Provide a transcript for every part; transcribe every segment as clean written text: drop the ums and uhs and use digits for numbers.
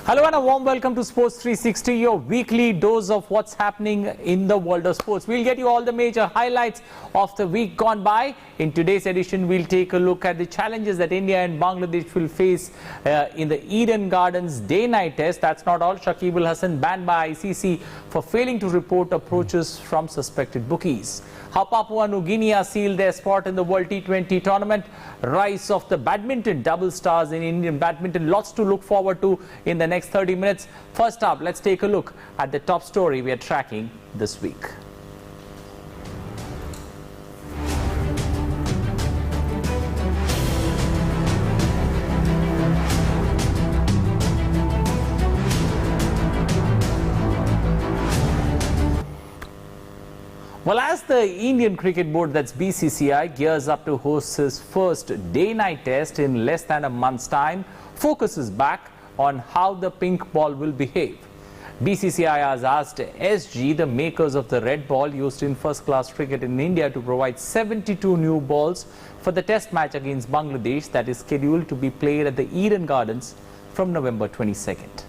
Hello and a warm welcome to Sports 360, your weekly dose of what's happening in the world of sports. We'll get you all the major highlights of the week gone by. In today's edition, we'll take a look at the challenges that India and Bangladesh will face in the Eden Gardens day-night test. That's not all. Shakib Al Hasan banned by ICC for failing to report approaches from suspected bookies. How Papua New Guinea sealed their spot in the World T20 tournament. Rise of the badminton double stars in Indian badminton. Lots to look forward to in the next 30 minutes. First up, let's take a look at the top story we are tracking this week. Well, as the Indian Cricket Board, that's BCCI, gears up to host its first day-night test in less than a month's time, focus is back on how the pink ball will behave. BCCI has asked SG, the makers of the red ball used in first-class cricket in India, to provide 72 new balls for the test match against Bangladesh that is scheduled to be played at the Eden Gardens from November 22nd.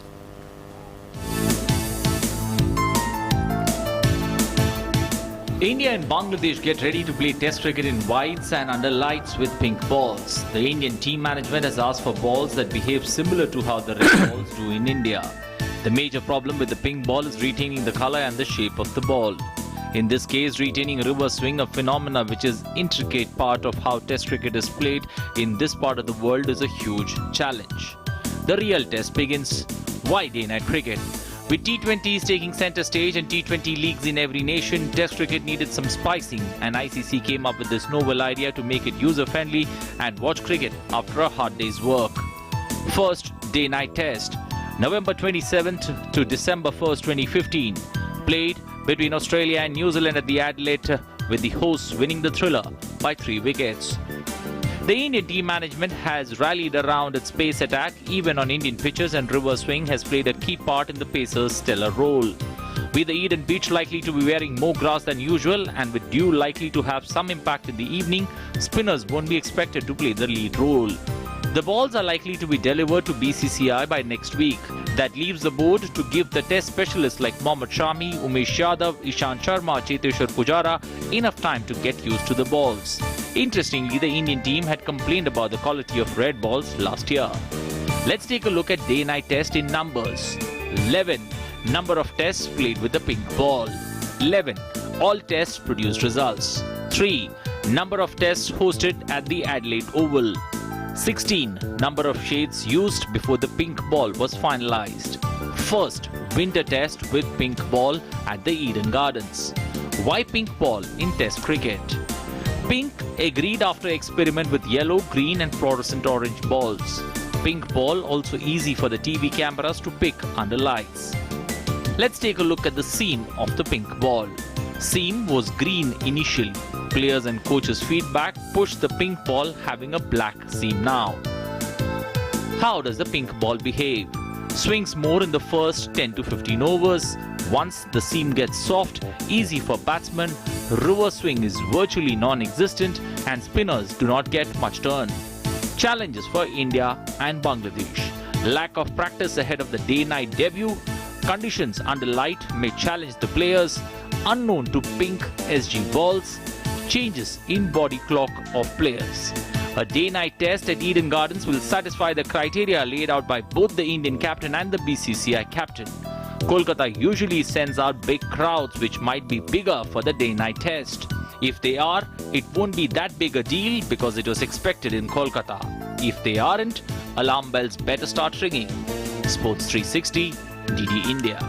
India and Bangladesh get ready to play test cricket in whites and under lights with pink balls. The Indian team management has asked for balls that behave similar to how the red balls do in India. The major problem with the pink ball is retaining the color and the shape of the ball. In this case, retaining reverse swing, a phenomena which is an intricate part of how test cricket is played in this part of the world, is a huge challenge. The real test begins. Why day-night cricket? With T20s taking centre stage and T20 leagues in every nation, Test cricket needed some spicing, and ICC came up with this novel idea to make it user-friendly and watch cricket after a hard day's work. First, day-night test. November 27th to December 1st, 2015. Played between Australia and New Zealand at the Adelaide, with the hosts winning the thriller by 3 wickets. The Indian team management has rallied around its pace attack even on Indian pitches, and reverse swing has played a key part in the Pacers' stellar role. With the Eden pitch likely to be wearing more grass than usual and with dew likely to have some impact in the evening, spinners won't be expected to play the lead role. The balls are likely to be delivered to BCCI by next week. That leaves the board to give the test specialists like Mohammad Shami, Umesh Yadav, Ishant Sharma, Cheteshwar Pujara enough time to get used to the balls. Interestingly, the Indian team had complained about the quality of red balls last year. Let's take a look at day-night test in numbers. 11. Number of tests played with the pink ball. 11. All tests produced results. 3. Number of tests hosted at the Adelaide Oval. 16. Number of shades used before the pink ball was finalized. First, winter test with pink ball at the Eden Gardens. Why pink ball in test cricket? Pink agreed after experiment with yellow, green and fluorescent orange balls. Pink ball also easy for the TV cameras to pick under lights. Let's take a look at the seam of the pink ball. Seam was green initially. Players and coaches' feedback pushed the pink ball having a black seam now. How does the pink ball behave? Swings more in the first 10 to 15 overs. Once the seam gets soft, easy for batsmen, reverse swing is virtually non-existent and spinners do not get much turn. Challenges for India and Bangladesh. Lack of practice ahead of the day-night debut. Conditions under light may challenge the players. Unknown to pink SG balls. Changes in body clock of players. A day-night test at Eden Gardens will satisfy the criteria laid out by both the Indian captain and the BCCI captain. Kolkata usually sends out big crowds which might be bigger for the day-night test. If they are, it won't be that big a deal because it was expected in Kolkata. If they aren't, alarm bells better start ringing. Sports 360, DD India.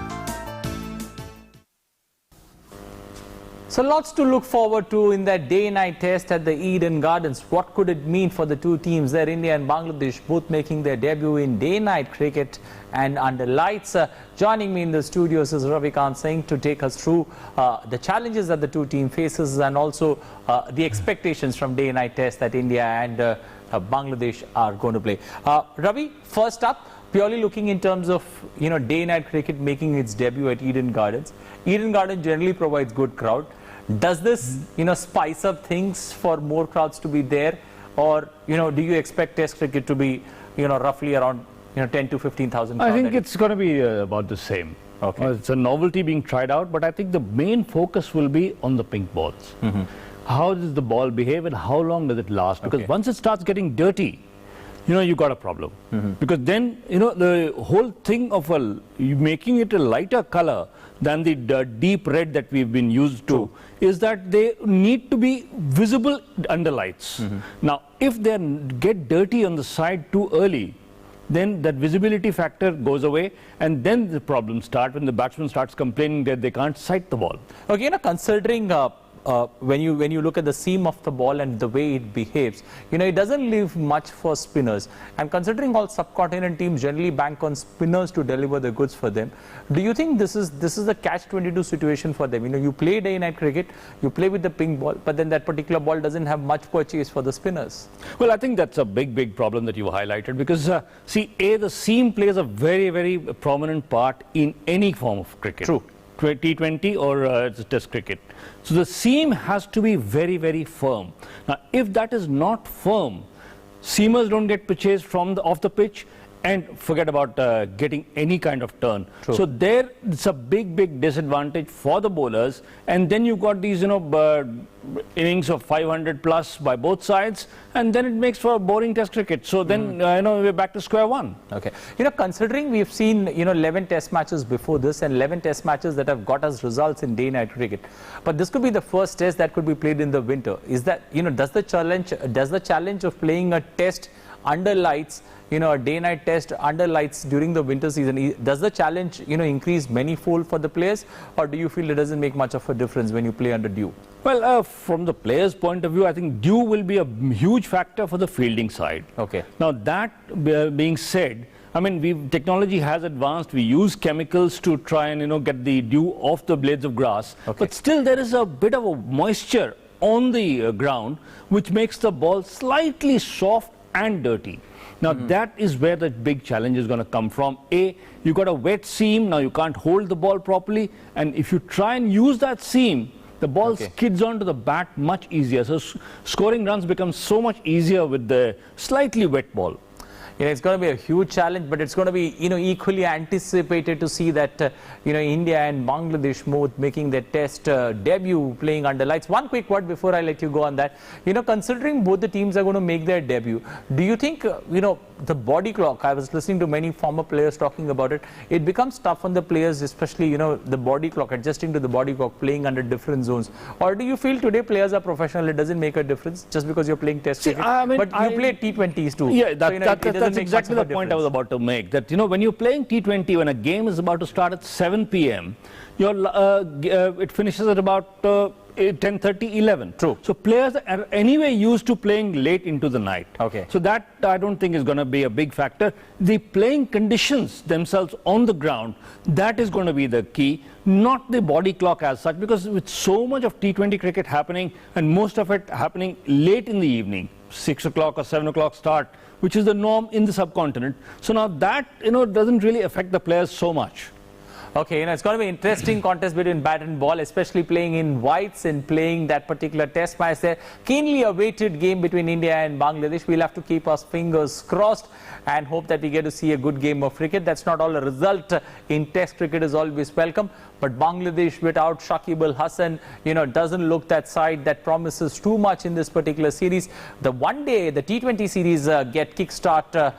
So lots to look forward to in that day-night test at the Eden Gardens. What could it mean for the two teams there, India and Bangladesh, both making their debut in day-night cricket and under lights? Joining me in the studios is Ravikant Singh to take us through the challenges that the two team faces and also the expectations from day-night test that India and Bangladesh are going to play. Ravi, first up, purely looking in terms of day-night cricket making its debut at Eden Gardens. Eden Garden generally provides good crowd. Does this spice up things for more crowds to be there, or do you expect test cricket to be roughly around 10 to 15,000. I think it's going to be about the same. Okay. It's a novelty being tried out, but I think the main focus will be on the pink balls. How does the ball behave and how long does it last? Because once it starts getting dirty, you got a problem. Because then, the whole thing of making it a lighter color than the deep red that we've been used to is that they need to be visible under lights. Now, if they get dirty on the side too early, then that visibility factor goes away, and then the problems start when the batsman starts complaining that they can't sight the ball. Okay, considering when you look at the seam of the ball and the way it behaves, it doesn't leave much for spinners. And considering all subcontinent teams generally bank on spinners to deliver the goods for them, do you think this is a catch-22 situation for them? You play day-night cricket, you play with the pink ball, but then that particular ball doesn't have much purchase for the spinners. Well, I think that's a big problem that you highlighted, because see, the seam plays a very prominent part in any form of cricket. True. T20 or Test cricket. So the seam has to be very firm. Now, if that is not firm, seamers don't get purchased from off the pitch, and forget about getting any kind of turn. True. So there, it's a big disadvantage for the bowlers, and then you've got these innings of 500 plus by both sides, and then it makes for a boring Test cricket. So then we're back to square one. Okay, considering we've seen 11 Test matches before this and 11 Test matches that have got us results in day-night cricket, but this could be the first Test that could be played in the winter. Is that does the challenge of playing a Test under lights, a day-night Test under lights during the winter season, does the challenge increase many-fold for the players, or do you feel it doesn't make much of a difference when you play under dew? Well, from the players' point of view, I think dew will be a huge factor for the fielding side. Okay. Now, that being said, I mean, technology has advanced. We use chemicals to try and get the dew off the blades of grass. Okay. But still, there is a bit of a moisture on the ground, which makes the ball slightly soft and dirty. Now, that is where the big challenge is going to come from. You got a wet seam. Now, you can't hold the ball properly. And if you try and use that seam, the ball skids onto the bat much easier. So scoring runs becomes so much easier with the slightly wet ball. It's going to be a huge challenge, but it's going to be equally anticipated to see that India and Bangladesh both making their Test debut playing under lights. One quick word before I let you go on that. Considering both the teams are going to make their debut, do you think the body clock? I was listening to many former players talking about it. It becomes tough on the players, especially the body clock, adjusting to the body clock, playing under different zones. Or do you feel today players are professional? It doesn't make a difference just because you're playing Test cricket. But you play T20s too. Yeah, so, that's exactly the point I was about to make. That when you're playing T20, when a game is about to start at 7 p.m., it finishes at about 10:30, 11. True. So players are anyway used to playing late into the night. Okay. So that I don't think is going to be a big factor. The playing conditions themselves on the ground, that is going to be the key, not the body clock as such, because with so much of T20 cricket happening and most of it happening late in the evening, 6 o'clock or 7 o'clock start, which is the norm in the subcontinent. So now that, doesn't really affect the players so much. Okay, it's going to be an interesting contest between bat and ball, especially playing in whites and playing that particular Test match there. Keenly awaited game between India and Bangladesh. We'll have to keep our fingers crossed and hope that we get to see a good game of cricket. That's not all. A result in Test cricket is always welcome. But Bangladesh without Shakib Al Hasan, doesn't look that side that promises too much in this particular series. The T20 series get kickstart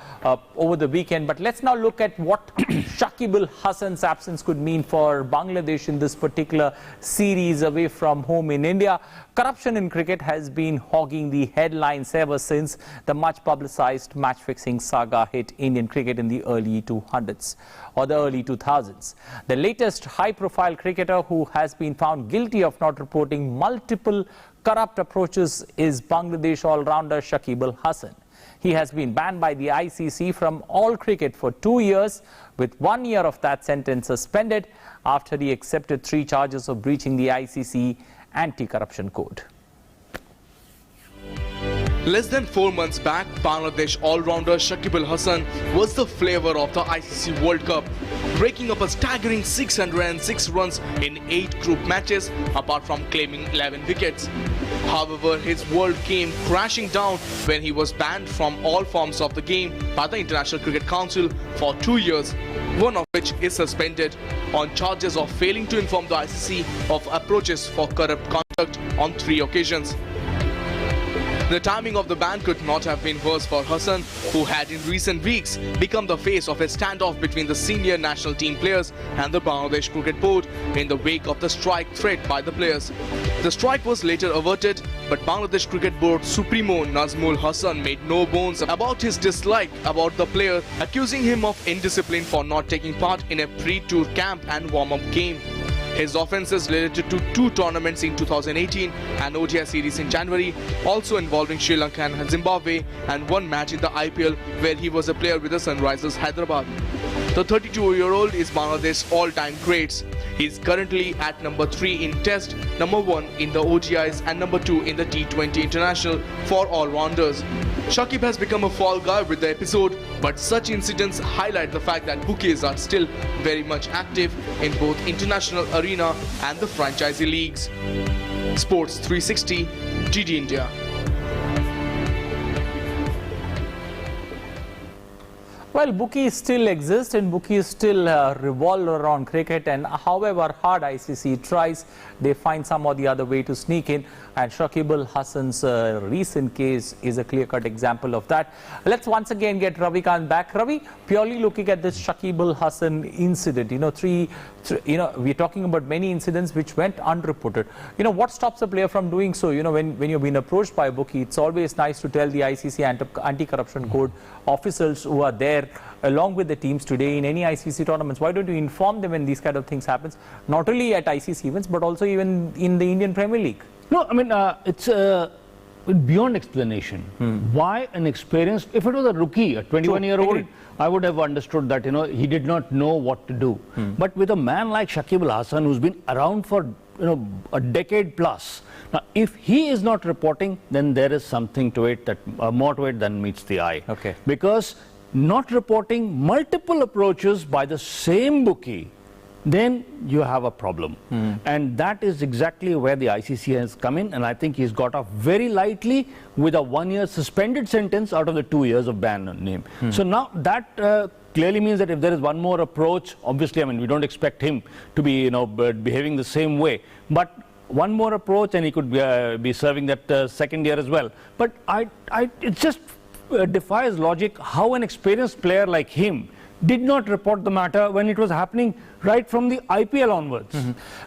over the weekend. But let's now look at what Shakib Al Hasan's absence could mean for Bangladesh in this particular series away from home in India. Corruption in cricket has been hogging the headlines ever since the much publicized match-fixing saga hit Indian cricket in the early 200s or the early 2000s. The latest high-profile cricketer who has been found guilty of not reporting multiple corrupt approaches is Bangladesh all-rounder Shakib Al Hasan. He has been banned by the ICC from all cricket for 2 years, with 1 year of that sentence suspended after he accepted 3 charges of breaching the ICC anti-corruption code. Less than 4 months back, Bangladesh all-rounder Shakib Al Hasan was the flavor of the ICC World Cup, breaking up a staggering 606 runs in 8 group matches, apart from claiming 11 wickets. However, his world came crashing down when he was banned from all forms of the game by the International Cricket Council for 2 years, one of which is suspended on charges of failing to inform the ICC of approaches for corrupt conduct on 3 occasions. The timing of the ban could not have been worse for Hassan, who had in recent weeks become the face of a standoff between the senior national team players and the Bangladesh Cricket Board in the wake of the strike threat by the players. The strike was later averted, but Bangladesh Cricket Board Supremo Nazmul Hassan made no bones about his dislike about the player, accusing him of indiscipline for not taking part in a pre-tour camp and warm-up game. His offences related to 2 tournaments in 2018 and ODI series in January, also involving Sri Lanka and Zimbabwe, and 1 match in the IPL where he was a player with the Sunrisers Hyderabad. The 32-year-old is Bangladesh's all-time greats. He is currently at number 3 in Test, number 1 in the ODIs and number 2 in the T20 International for all-rounders. Shakib has become a fall guy with the episode, but such incidents highlight the fact that bookies are still very much active in both international arena and the franchisee leagues. Sports 360, GD India. Well, bookies still exist and bookies still revolve around cricket, and however hard ICC tries, they find some or the other way to sneak in, and Shakib Al Hasan's recent case is a clear-cut example of that. Let's once again get Ravikant back. Ravi, purely looking at this Shakib Al Hasan incident, we're talking about many incidents which went unreported. What stops a player from doing so? When you've been approached by a bookie, it's always nice to tell the ICC anti-corruption code officials who are there along with the teams today in any ICC tournaments. Why don't you inform them when these kind of things happens, not only at ICC events but also even in the Indian Premier League? No, I mean, it's beyond explanation. Why an experienced, if it was a rookie, a 21-year-old, I would have understood that, he did not know what to do. But with a man like Shakib Al Hasan, who's been around for, a decade plus, now, if he is not reporting, then there is something to it that more to it than meets the eye. Okay. Because not reporting multiple approaches by the same bookie, then you have a problem. And that is exactly where the ICC has come in, and I think he's got off very lightly with a 1-year suspended sentence out of the 2 years of ban on him. So now that clearly means that if there is one more approach, obviously, I mean, we don't expect him to be, behaving the same way, but one more approach and he could be serving that second year as well. But it just defies logic how an experienced player like him did not report the matter when it was happening right from the IPL onwards.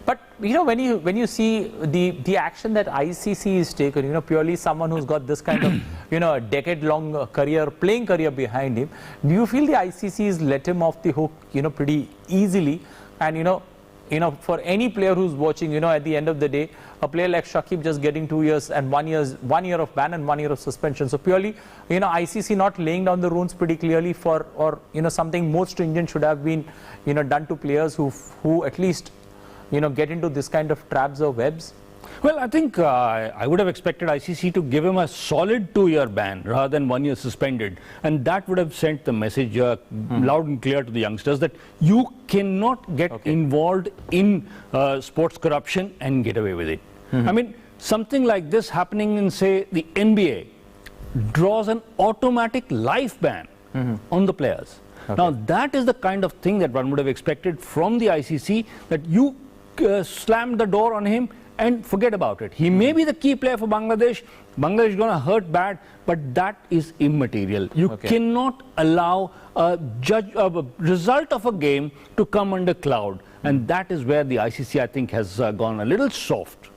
But when you see the action that ICC is taken, purely someone who's got this kind of a decade-long playing career behind him, do you feel the ICC has let him off the hook pretty easily? And for any player who's watching, at the end of the day, a player like Shakib just getting 2 years and 1 year of ban and 1 year of suspension. So purely, ICC not laying down the rules pretty clearly something more stringent should have been, done to players who at least, get into this kind of traps or webs. Well, I think I would have expected ICC to give him a solid 2-year ban rather than 1 year suspended. And that would have sent the message loud and clear to the youngsters that you cannot get involved in sports corruption and get away with it. I mean, something like this happening in, say, the NBA draws an automatic life ban on the players. Now, that is the kind of thing that one would have expected from the ICC, that you slammed the door on him and forget about it. He may be the key player for Bangladesh. Bangladesh is going to hurt bad, but that is immaterial. You cannot allow a result of a game to come under cloud. And that is where the ICC, I think, has gone a little soft.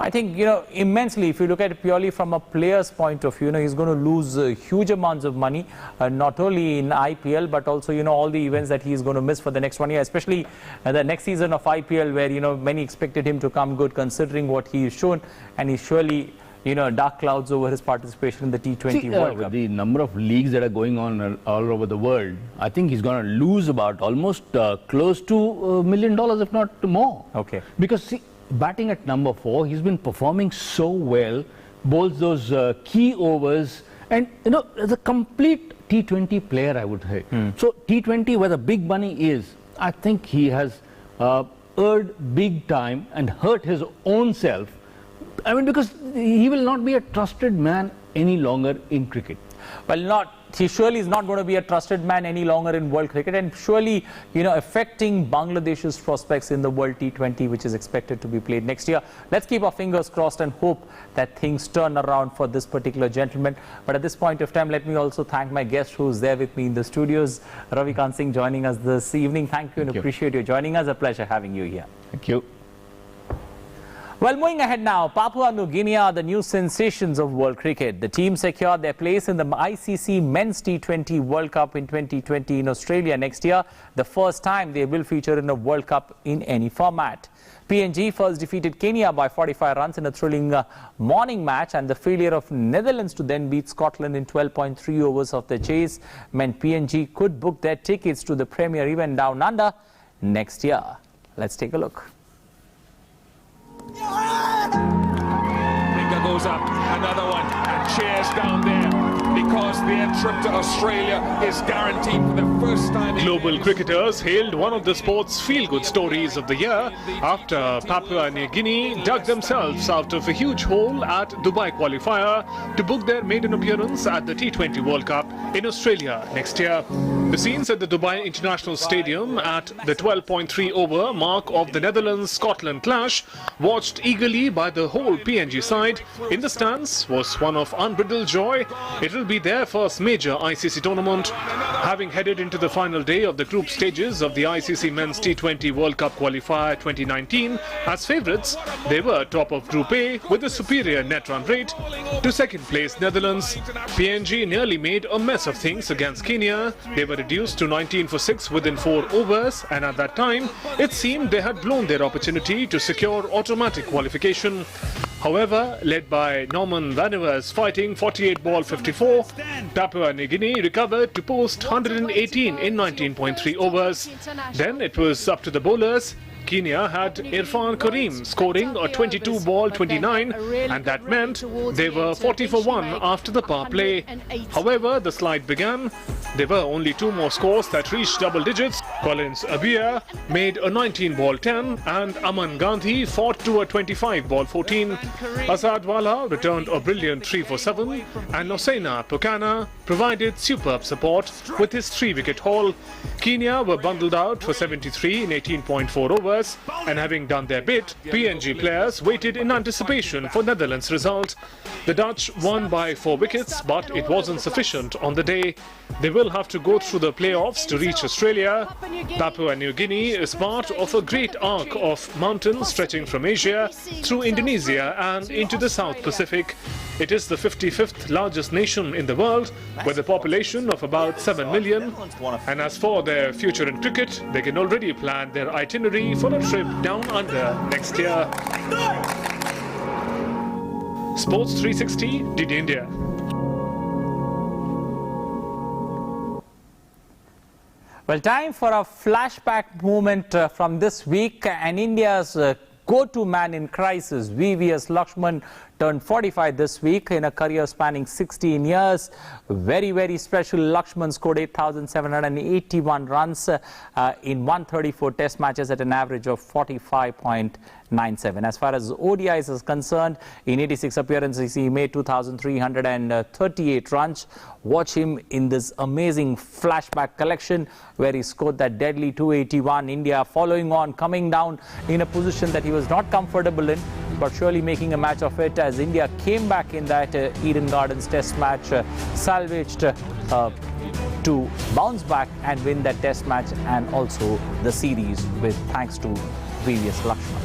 I think, immensely, if you look at it purely from a player's point of view, he's going to lose huge amounts of money, not only in IPL, but also, all the events that he's going to miss for the next 1 year, especially the next season of IPL, where, many expected him to come good considering what he's shown, and he's surely, dark clouds over his participation in the T20 World Cup. With the number of leagues that are going on all over the world, I think he's going to lose about almost close to $1 million, if not more. Okay. Because, see, batting at number 4, he's been performing so well, bowls those key overs, and as a complete T20 player, I would say. So T20, where the big money is, I think he has earned big time and hurt his own self I mean, because he will not be a trusted man any longer in cricket. Well, he surely is not going to be a trusted man any longer in world cricket, and surely, affecting Bangladesh's prospects in the World T20, which is expected to be played next year. Let's keep our fingers crossed and hope that things turn around for this particular gentleman. But at this point of time, let me also thank my guest who's there with me in the studios, Ravikant Singh, joining us this evening. Thank you and appreciate you joining us. A pleasure having you here. Thank you. Well, moving ahead now, Papua New Guinea are the new sensations of world cricket. The team secured their place in the ICC Men's T20 World Cup in 2020 in Australia next year, the first time they will feature in a World Cup in any format. PNG first defeated Kenya by 45 runs in a thrilling morning match, and the failure of Netherlands to then beat Scotland in 12.3 overs of the chase meant PNG could book their tickets to the Premier event down under next year. Let's take a look. Finger goes up, another one, and cheers down there because their trip to Australia is guaranteed for the first time. Global cricketers hailed one of the sport's feel-good stories of the year after Papua New Guinea dug themselves out of a huge hole at Dubai qualifier to book their maiden appearance at the T20 World Cup in Australia next year. The scenes at the Dubai International Stadium at the 12.3 over mark of the Netherlands-Scotland clash, watched eagerly by the whole PNG side in the stands, was one of unbridled joy. It will be their first major ICC tournament. Having headed into the final day of the group stages of the ICC Men's T20 World Cup qualifier 2019 as favourites, they were top of Group A with a superior net run rate to second place Netherlands. PNG nearly made a mess of things against Kenya. They were reduced to 19 for 6 within 4 overs, and at that time it seemed they had blown their opportunity to secure automatic qualification. However, led by Norman Vanua's fighting 48 ball 54, Papua New Guinea recovered to post 118 in 19.3 overs. Then it was up to the bowlers. Kenya had Irfan Karim scoring a 22 ball 29, and that meant they were 40 for 1 after the power play. However, the slide began. There were only 2 more scores that reached double digits. Collins Abia made a 19 ball 10, and Aman Gandhi fought to a 25 ball 14. Asad Wala returned a brilliant 3 for 7, and Nosaina Pokana provided superb support with his 3-wicket haul. Kenya were bundled out for 73 in 18.4 overs. And having done their bit, PNG players waited in anticipation for Netherlands' result. The Dutch won by 4 wickets, but it wasn't sufficient on the day. They will have to go through the playoffs to reach Australia. Papua New Guinea is part of a great arc of mountains stretching from Asia through Indonesia and into the South Pacific. It is the 55th largest nation in the world, with a population of about 7 million. And as for their future in cricket, they can already plan their itinerary for a trip down under next year. Sports 360, DD India. Well, time for a flashback moment from this week, and India's go-to man in crisis, VVS Lakshman, turned 45 this week in a career spanning 16 years. Very, very special. Lakshman scored 8,781 runs in 134 test matches at an average of 45.97. As far as ODIs is concerned, in 86 appearances, he made 2,338 runs. Watch him in this amazing flashback collection where he scored that deadly 281. India following on, coming down in a position that he was not comfortable in, but surely making a match of it as India came back in that Eden Gardens test match, salvaged to bounce back and win that test match and also the series with thanks to VVS Lakshman.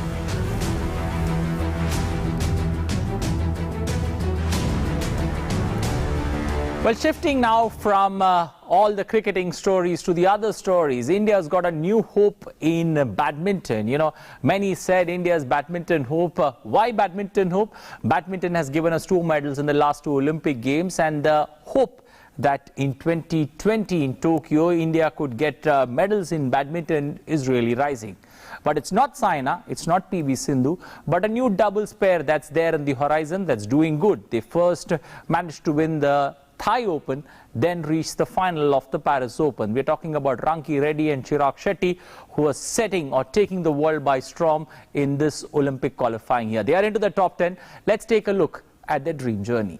Well, shifting now from all the cricketing stories to the other stories, India's got a new hope in badminton. You know, many said India's badminton hope. Why badminton hope? Badminton has given us 2 medals in the last 2 Olympic Games, and the hope that in 2020 in Tokyo, India could get medals in badminton is really rising. But it's not Saina, it's not PV Sindhu, but a new doubles pair that's there on the horizon that's doing good. They first managed to win the Thai Open, then reached the final of the Paris Open. We're talking about Ranki Reddy and Chirag Shetty, who are setting or taking the world by storm in this Olympic qualifying year. They are into the top 10. Let's take a look at their dream journey.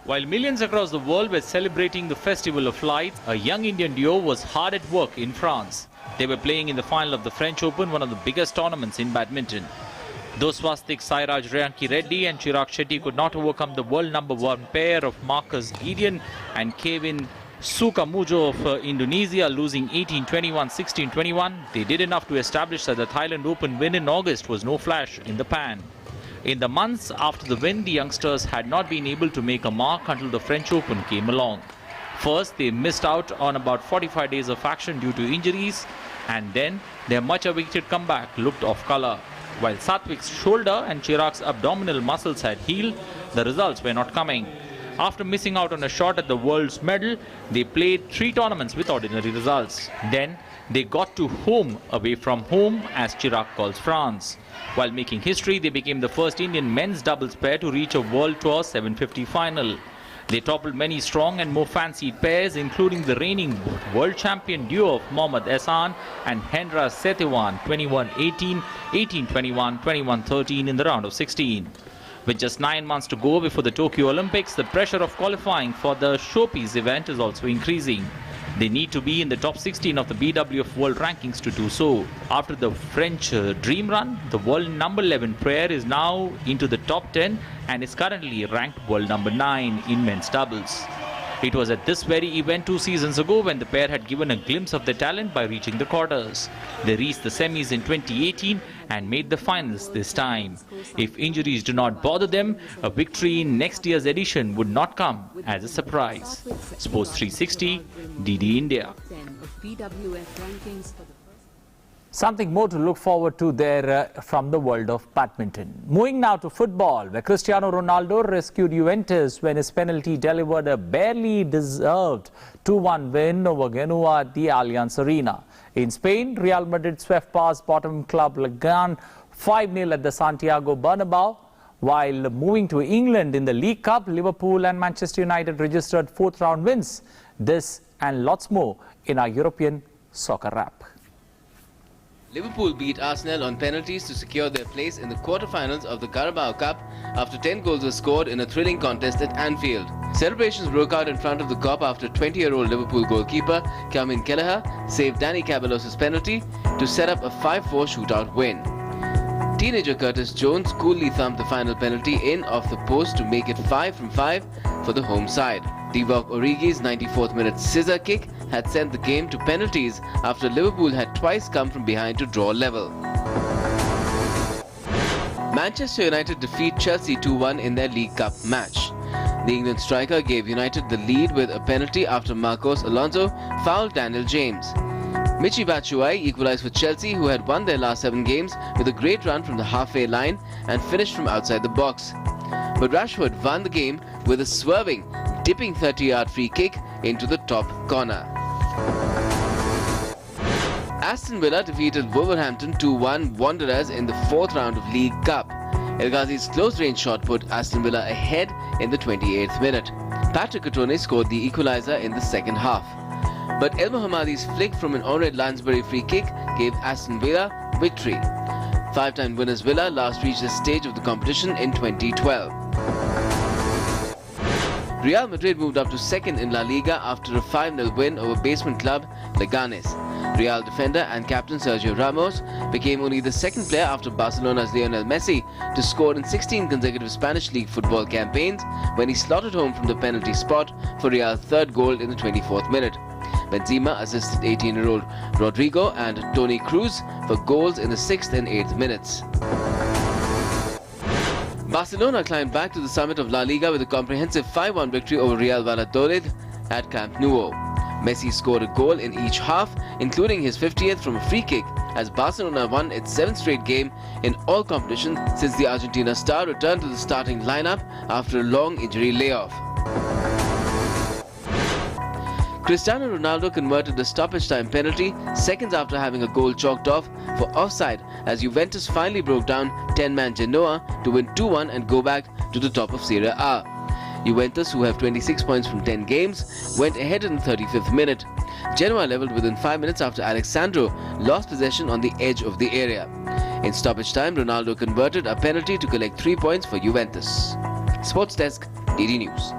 While millions across the world were celebrating the Festival of Lights, a young Indian duo was hard at work in France. They were playing in the final of the French Open, one of the biggest tournaments in badminton. Though Swastik Sairaj Ranki Reddy and Chirag Shetty could not overcome the world #1 pair of Marcus Gideon and Kevin Sukamujo of Indonesia, losing 18-21, 16-21, they did enough to establish that the Thailand Open win in August was no flash in the pan. In the months after the win, the youngsters had not been able to make a mark until the French Open came along. First, they missed out on about 45 days of action due to injuries, and then their much-awaited comeback looked off colour. While Satwik's shoulder and Chirag's abdominal muscles had healed, the results were not coming. After missing out on a shot at the world's medal, they played 3 tournaments with ordinary results. Then they got to home away from home, as Chirag calls France. While making history, they became the first Indian men's doubles pair to reach a World Tour 750 final. They toppled many strong and more fancied pairs, including the reigning world champion duo of Mohammad Ehsan and Hendra Setiwan, 21-18, 18-21, 21-13 in the round of 16. With just 9 months to go before the Tokyo Olympics, the pressure of qualifying for the showpiece event is also increasing. They need to be in the top 16 of the BWF World Rankings to do so. After the French dream run, the world #11 pair is now into the top 10 and is currently ranked world #9 in men's doubles. It was at this very event 2 seasons ago when the pair had given a glimpse of their talent by reaching the quarters. They reached the semis in 2018 and made the finals this time. If injuries do not bother them, a victory in next year's edition would not come as a surprise. Sports 360, DD India. Something more to look forward to there from the world of badminton. Moving now to football, where Cristiano Ronaldo rescued Juventus when his penalty delivered a barely deserved 2-1 win over Genoa at the Allianz Arena. In Spain, Real Madrid swept past bottom club Legan 5-0 at the Santiago Bernabeu. While moving to England in the League Cup, Liverpool and Manchester United registered 4th round wins. This and lots more in our European Soccer Wrap. Liverpool beat Arsenal on penalties to secure their place in the quarter-finals of the Carabao Cup after 10 goals were scored in a thrilling contest at Anfield. Celebrations broke out in front of the Kop after 20-year-old Liverpool goalkeeper Calvin Kelleher saved Danny Ceballos' penalty to set up a 5-4 shootout win. Teenager Curtis Jones coolly thumped the final penalty in off the post to make it 5 from 5 for the home side. Divock Origi's 94th minute scissor kick had sent the game to penalties after Liverpool had twice come from behind to draw level. Manchester United defeat Chelsea 2-1 in their League Cup match. The England striker gave United the lead with a penalty after Marcos Alonso fouled Daniel James. Michy Batshuayi equalised for Chelsea, who had won their last 7 games with a great run from the halfway line and finished from outside the box. But Rashford won the game with a swerving, dipping 30-yard free kick into the top corner. Aston Villa defeated Wolverhampton 2-1 Wanderers in the 4th round of League Cup. El Ghazi's close-range shot put Aston Villa ahead in the 28th minute. Patrick Cotone scored the equaliser in the second half. But El Mohammadi's flick from an Onred Lansbury free kick gave Aston Villa victory. 5-time winners Villa last reached this stage of the competition in 2012. Real Madrid moved up to 2nd in La Liga after a 5-0 win over basement club Leganes. Real defender and captain Sergio Ramos became only the 2nd player after Barcelona's Lionel Messi to score in 16 consecutive Spanish League football campaigns when he slotted home from the penalty spot for Real's 3rd goal in the 24th minute. Benzema assisted 18-year-old Rodrigo and Toni Kroos for goals in the 6th and 8th minutes. Barcelona climbed back to the summit of La Liga with a comprehensive 5-1 victory over Real Valladolid at Camp Nou. Messi scored a goal in each half, including his 50th from a free kick, as Barcelona won its 7th straight game in all competitions since the Argentina star returned to the starting lineup after a long injury layoff. Cristiano Ronaldo converted a stoppage time penalty seconds after having a goal chalked off for offside as Juventus finally broke down 10-man Genoa to win 2-1 and go back to the top of Serie A. Juventus, who have 26 points from 10 games, went ahead in the 35th minute. Genoa levelled within 5 minutes after Alexandro lost possession on the edge of the area. In stoppage time, Ronaldo converted a penalty to collect 3 points for Juventus. Sports Desk, DD News.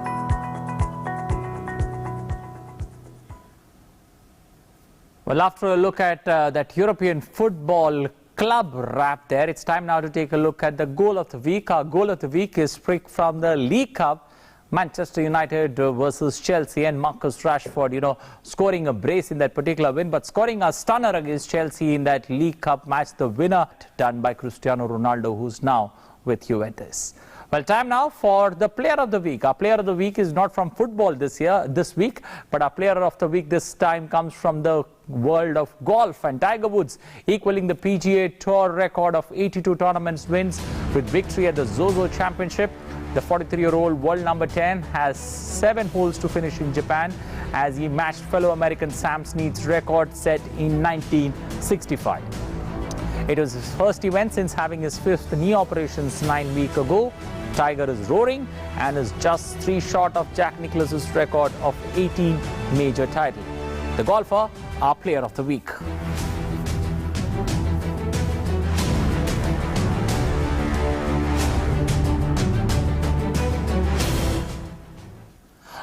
Well, after a look at that European football club wrap there, it's time now to take a look at the goal of the week. Our goal of the week is picked from the League Cup. Manchester United versus Chelsea, and Marcus Rashford, scoring a brace in that particular win, but scoring a stunner against Chelsea in that League Cup match. The winner done by Cristiano Ronaldo, who's now with Juventus. Well, time now for the player of the week. Our player of the week is not from football this week, but our player of the week this time comes from the world of golf, and Tiger Woods equaling the PGA Tour record of 82 tournaments wins with victory at the Zozo Championship. The 43-year-old world number 10 has 7 holes to finish in Japan as he matched fellow American Sam Snead's record set in 1965. It was his first event since having his 5th knee operations 9 weeks ago. Tiger is roaring and is just 3 short of Jack Nicklaus's record of 18 major titles. The golfer, our player of the week.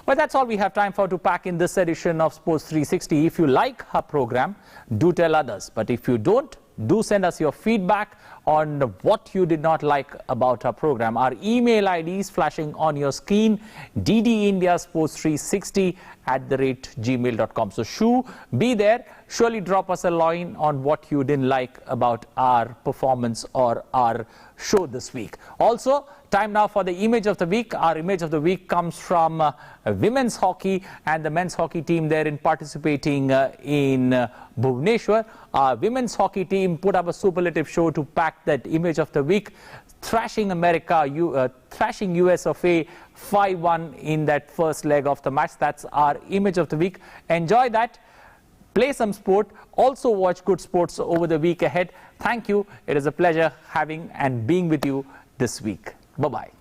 Well, that's all we have time for to pack in this edition of Sports 360. If you like our program, do tell others. But if you don't, do send us your feedback on what you did not like about our program. Our email ID is flashing on your screen, ddindiasports360@gmail.com. So be there. Surely drop us a line on what you didn't like about our performance or our show this week. Also, time now for the image of the week. Our image of the week comes from women's hockey and the men's hockey team there in participating in Bhubaneswar. Our women's hockey team put up a superlative show to pack that image of the week, thrashing thrashing US of A 5-1 in that first leg of the match. That's our image of the week. Enjoy that. Play some sport. Also watch good sports over the week ahead. Thank you. It is a pleasure having and being with you this week. Bye-bye.